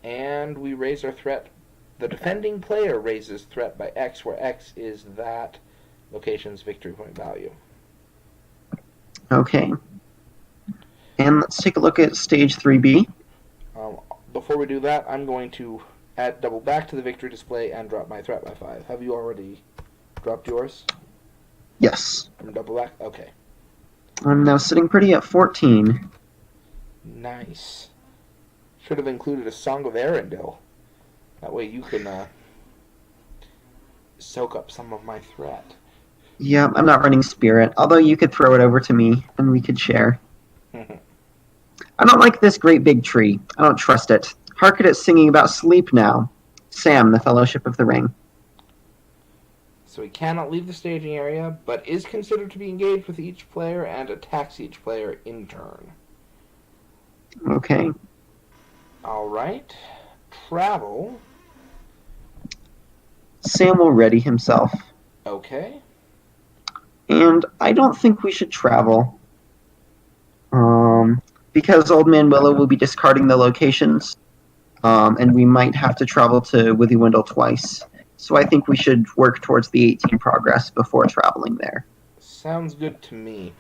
and we raise our threat. The defending player raises threat by X, where X is that location's victory point value. Okay. And let's take a look at stage 3B. Before we do that, I'm going to add double back to the victory display and drop my threat by 5. Have you already dropped yours? Yes. From double back? Okay. I'm now sitting pretty at 14. Nice. Should have included a Song of Arendelle. That way you can soak up some of my threat. Yeah, I'm not running Spirit, although you could throw it over to me and we could share. I don't like this great big tree. I don't trust it. Hark at it singing about sleep now. Sam, the Fellowship of the Ring. So he cannot leave the staging area, but is considered to be engaged with each player and attacks each player in turn. Okay. Alright. Travel. Sam will ready himself. Okay. And I don't think we should travel. Because Old Man Willow will be discarding the locations. And we might have to travel to Withy Windle twice. So I think we should work towards the 18 progress before traveling there. Sounds good to me.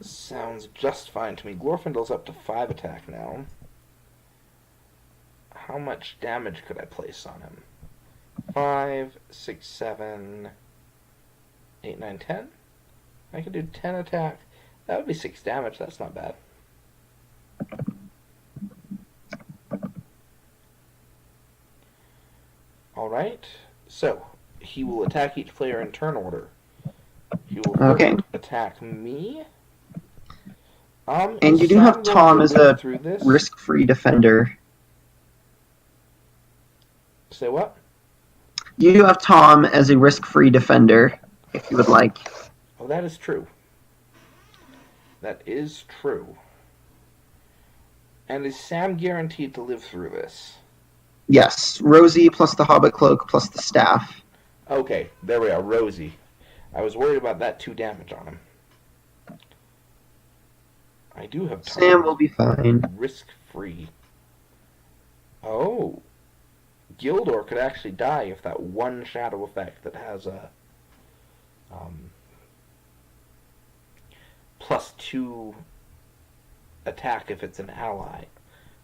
Sounds just fine to me. Glorfindel's up to 5 attack now. How much damage could I place on him? 5, 6, 7, 8, 9, 10? I could do 10 attack. That would be 6 damage. That's not bad. Alright. So, he will attack each player in turn order. He will first attack me. And you do have Tom as a risk-free defender. Say what? You do have Tom as a risk-free defender, if you would like. Oh, that is true. That is true. And is Sam guaranteed to live through this? Yes. Rosie plus the Hobbit Cloak plus the staff. Okay, there we are, Rosie. I was worried about that 2 damage on him. I do have Tom. Sam will be fine. Risk-free. Oh. Gildor could actually die if that one shadow effect that has a +2 attack if it's an ally.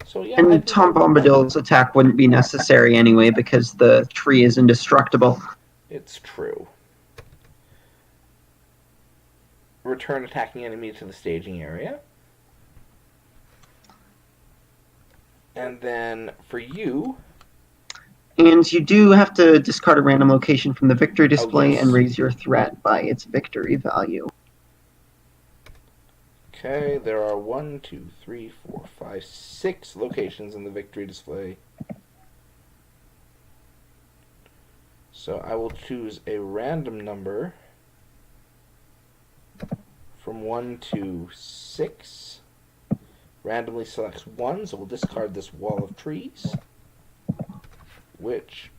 So yeah. And Tom Bombadil's attack wouldn't be necessary anyway because the tree is indestructible. It's true. Return attacking enemy to the staging area. And then for you... And you do have to discard a random location from the victory display yes. and raise your threat by its victory value. Okay, there are 1, 2, 3, 4, 5, 6 locations in the victory display. So I will choose a random number from 1 to 6. Randomly selects 1, so we'll discard this wall of trees, which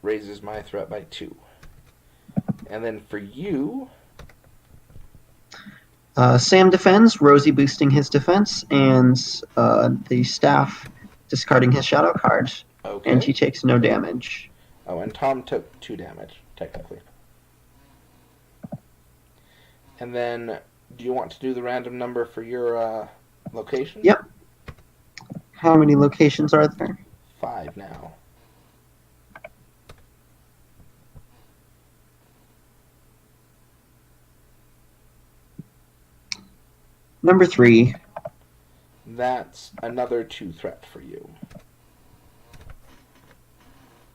raises my threat by 2. And then for you... Sam defends, Rosie boosting his defense, and the staff discarding his shadow card. Okay. And he takes no damage. Oh, and Tom took 2 damage, technically. And then, do you want to do the random number for your location? Yep. How many locations are there? 5 now. Number 3. That's another 2 threat for you.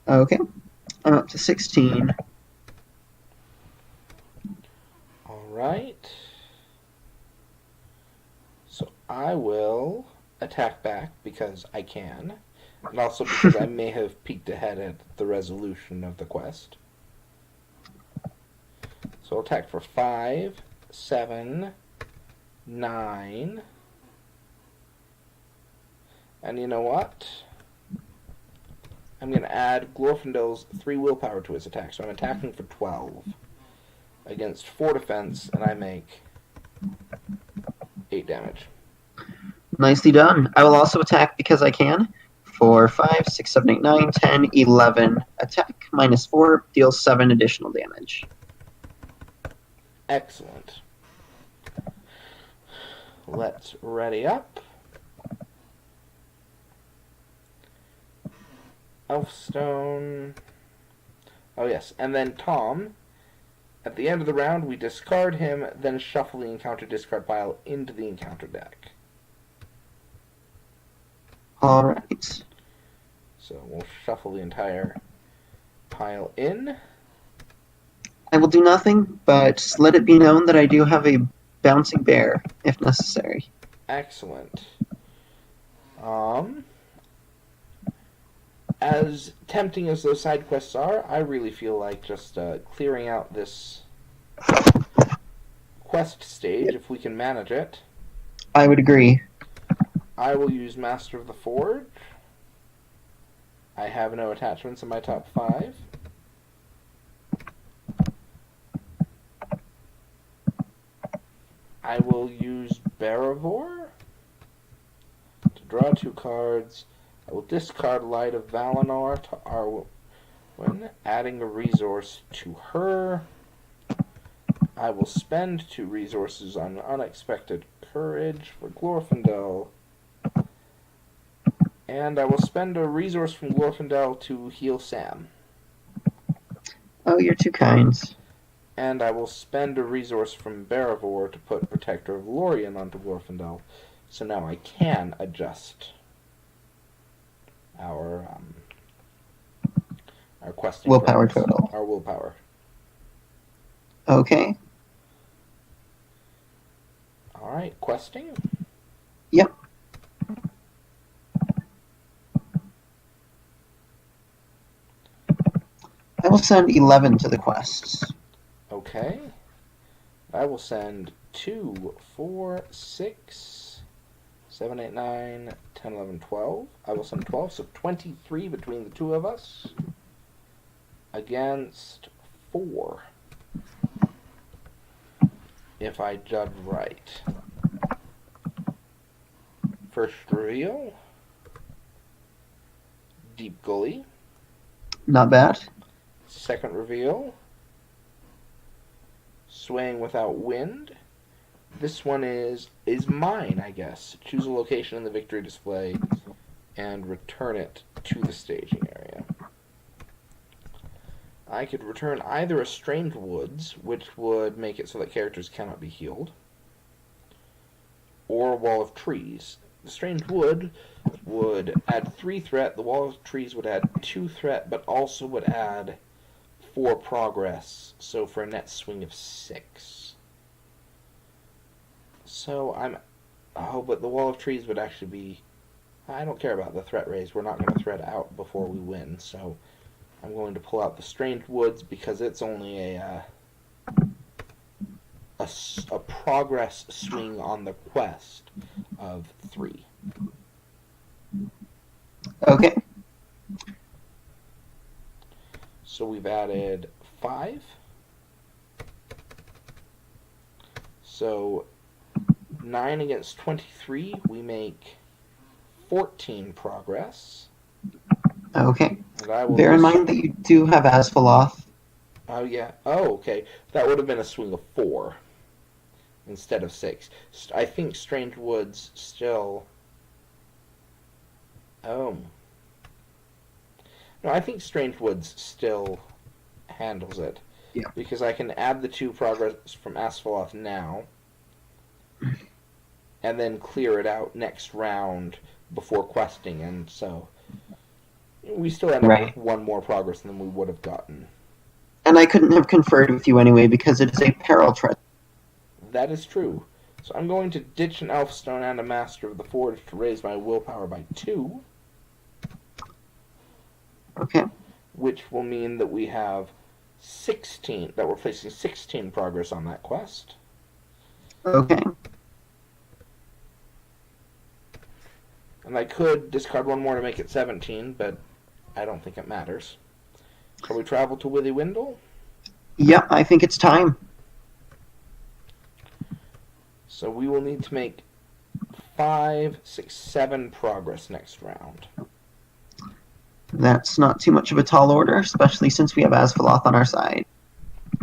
Okay. I'm up to 16. Alright. So I will attack back because I can, and also because I may have peeked ahead at the resolution of the quest. So I'll attack for 5, 7, 9. And you know what? I'm going to add Glorfindel's 3 willpower to his attack, so I'm attacking for 12 against 4 defense, and I make 8 damage. Nicely done. I will also attack because I can. 4, 5, 6, 7, 8, 9, 10, 11. Attack minus 4 deals 7 additional damage. Excellent. Let's ready up. Elfstone. Oh yes, and then Tom. At the end of the round, we discard him, then shuffle the encounter discard pile into the encounter deck. Alright. So we'll shuffle the entire pile in. I will do nothing, but let it be known that I do have a bouncing bear, if necessary. Excellent. As tempting as those side quests are, I really feel like just clearing out this quest stage, if we can manage it. I would agree. I will use Master of the Forge. I have no attachments in my top 5. I will use Barivore to draw 2 cards. I will discard Light of Valinor to Arwen, adding a resource to her. I will spend 2 resources on Unexpected Courage for Glorfindel. And I will spend a resource from Glorfindel to heal Sam. Oh, you're too kind. And I will spend a resource from Barivore to put Protector of Lorien onto Glorfindel. So now I can adjust our questing Willpower progress. total. Our willpower. Okay. Alright, questing. Yep. I will send 11 to the quests. Okay. I will send 2, 4, 6, 7, 8, 9, 10, 11, 12. I will send 12, so 23 between the 2 of us. Against 4. If I judge right. First reveal. Deep Gully. Not bad. Second reveal. Swaying Without Wind. This one is mine, I guess. Choose a location in the victory display and return it to the staging area. I could return either a Strange Woods, which would make it so that characters cannot be healed, or a Wall of Trees, the strange wood would add 3 threat, the wall of trees would add 2 threat, but also would add 4 progress, so for a net swing of 6. So I'm... Oh, but the wall of trees would actually be... I don't care about the threat raise. We're not going to threat out before we win, so I'm going to pull out the strange woods because it's only a progress swing on the quest of 3. Okay. So we've added 5. So 9 against 23, we make 14 progress. Okay. And I will Bear in mind that you do have Asphaloth. Oh, yeah. Oh, okay. That would have been a swing of 4 instead of 6. I think Strange Woods still... Oh. No, I think Strange Woods still handles it. Yeah. Because I can add the 2 progress from Asphaloth now, and then clear it out next round before questing, and so we still end up with 1 more progress than we would have gotten. And I couldn't have conferred with you anyway because it is a peril treasure. That is true. So I'm going to ditch an Elfstone and a Master of the Forge to raise my willpower by 2. Okay. Which will mean that we have 16, that we're placing 16 progress on that quest. Okay. And I could discard 1 more to make it 17, but I don't think it matters. Shall we travel to Withywindle? Yep, I think it's time. So we will need to make 5, 6, 7 progress next round. That's not too much of a tall order, especially since we have Asphaloth on our side.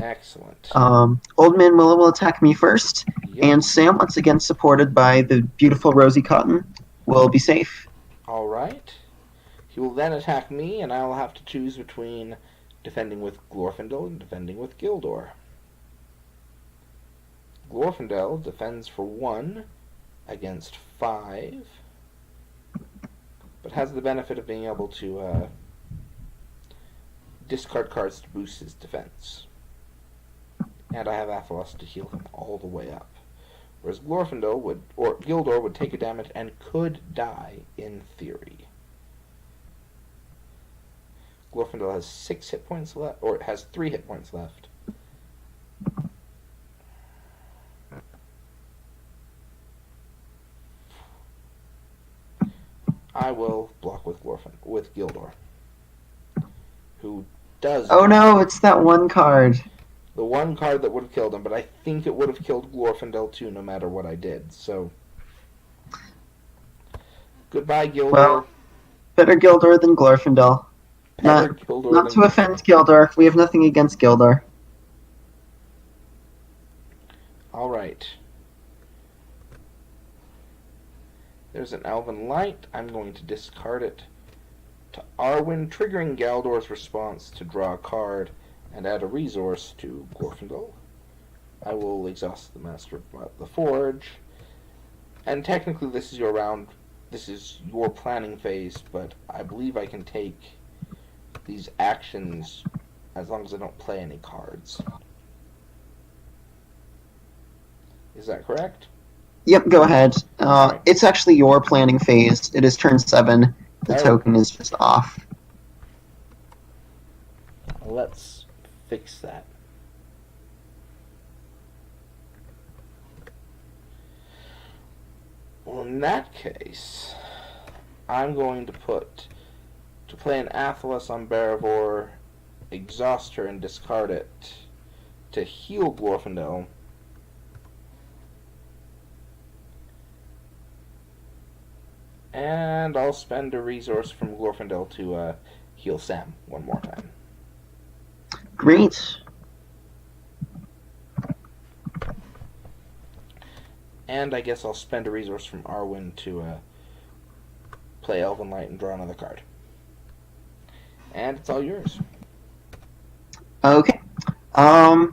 Excellent. Old Man Willow will attack me first, Yep. and Sam, once again supported by the beautiful Rosie Cotton, will be safe. All right. He will then attack me, and I will have to choose between defending with Glorfindel and defending with Gildor. Glorfindel defends for 1 against 5, but has the benefit of being able to discard cards to boost his defense. And I have Athelos to heal him all the way up. Whereas Glorfindel would, or Gildor would take a damage and could die in theory. Glorfindel has 6 hit points left, or it has 3 hit points left. I will block with Gildor, who does. Oh no, it's that one card. The one card that would have killed him, but I think it would have killed Glorfindel too, no matter what I did. So, goodbye, Gildor. Well, better Gildor than Glorfindel. Not to offend Gildor. We have nothing against Gildor. All right. There's an Elven Light. I'm going to discard it to Arwen, triggering Galdor's response to draw a card and add a resource to Glorfindel. I will exhaust the Master of the Forge. And technically this is your round. This is your planning phase, but I believe I can take these actions as long as I don't play any cards. Is that correct? Yep, go ahead. Right. It's actually your planning phase. It is turn 7. The token is just off. Let's fix that. Well, in that case, I'm going to play an Athelos on Barivor, exhaust her and discard it to heal Glorfindel. And I'll spend a resource from Glorfindel to heal Sam 1 more time. Great. And I guess I'll spend a resource from Arwen to play Elven Light and draw another card. And it's all yours. Okay. I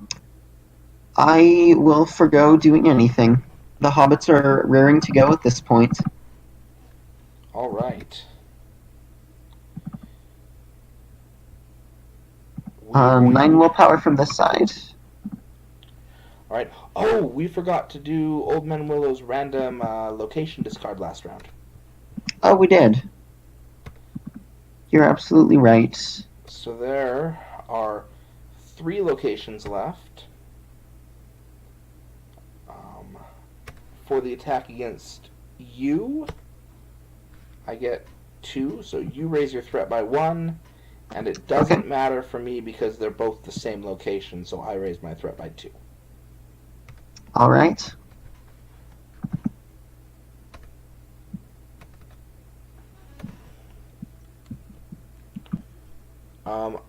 will forgo doing anything. The hobbits are raring to go at this point. All right. We are going 9 to... willpower from this side. All right. Oh, we forgot to do Old Man Willow's random location discard last round. Oh, we did. You're absolutely right. So there are 3 locations left. For the attack against you, I get 2, so you raise your threat by 1, and it doesn't matter for me because they're both the same location, so I raise my threat by 2. All right.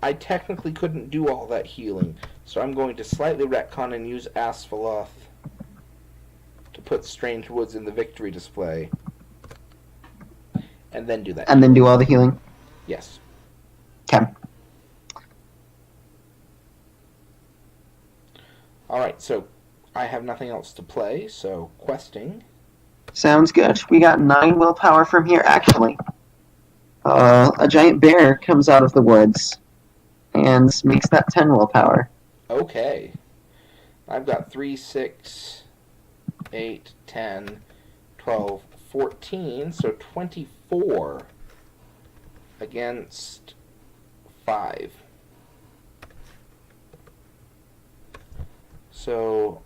I technically couldn't do all that healing, so I'm going to slightly retcon and use Asphaleth to put Strange Woods in the victory display, and then do that. And then do all the healing? Yes. Okay. Alright, so I have nothing else to play, so questing. Sounds good. We got 9 willpower from here, actually. A giant bear comes out of the woods and makes that 10 willpower. Okay. I've got 3, 6, 8, 10, 12, 14, so 24 against 5. So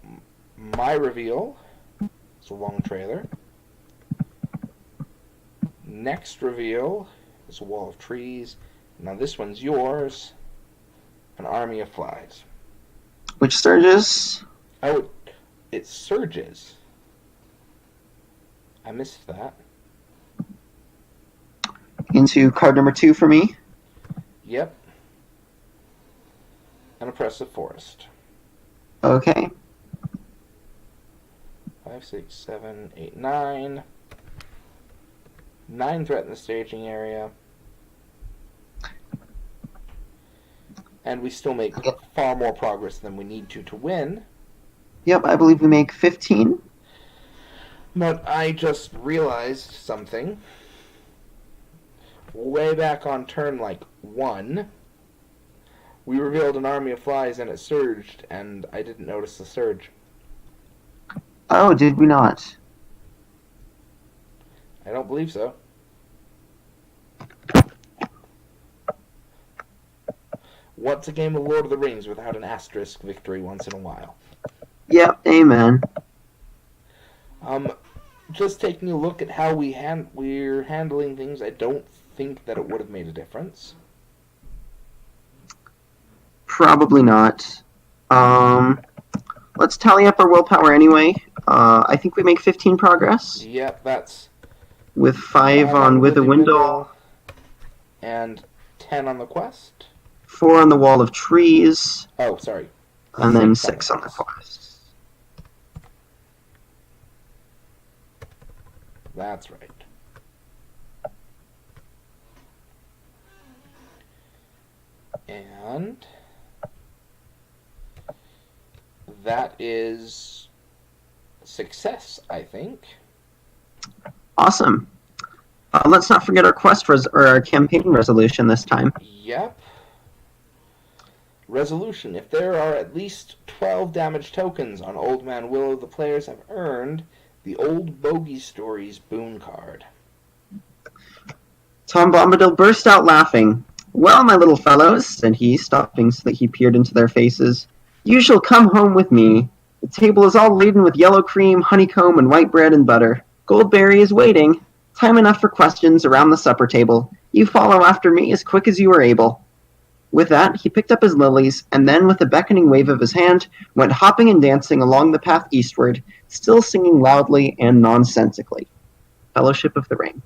my reveal is a long trailer. Next reveal is a wall of trees. Now this one's yours. An army of flies. Which surges? Oh, it surges. I missed that. Into card number 2 for me. Yep. An oppressive forest. Okay. 5, 6, 7, 8, 9. 9 threaten the staging area. And we still make far more progress than we need to win. Yep, I believe we make 15. But I just realized something. Way back on turn, 1, we revealed an army of flies and it surged, and I didn't notice the surge. Oh, did we not? I don't believe so. What's a game of Lord of the Rings without an asterisk victory once in a while? Yep, amen. Just taking a look at how we're handling things, I don't think that it would have made a difference. Probably not. Let's tally up our willpower anyway. I think we make 15 progress. Yep, that's... With 5 on With a Window. And 10 on the quest. 4 on the Wall of Trees. Oh, sorry. And then 6 on the quest. That's right. And that is success, I think. Awesome. Let's not forget our quest or our campaign resolution this time. Yep. Resolution. If there are at least 12 damage tokens on Old Man Willow, the players have earned the Old Bogey Stories boon card. Tom Bombadil burst out laughing. Well, my little fellows, said he, stopping so that he peered into their faces, you shall come home with me. The table is all laden with yellow cream, honeycomb, and white bread and butter. Goldberry is waiting. Time enough for questions around the supper table. You follow after me as quick as you are able. With that, he picked up his lilies, and then, with a beckoning wave of his hand, went hopping and dancing along the path eastward, still singing loudly and nonsensically. Fellowship of the Ring.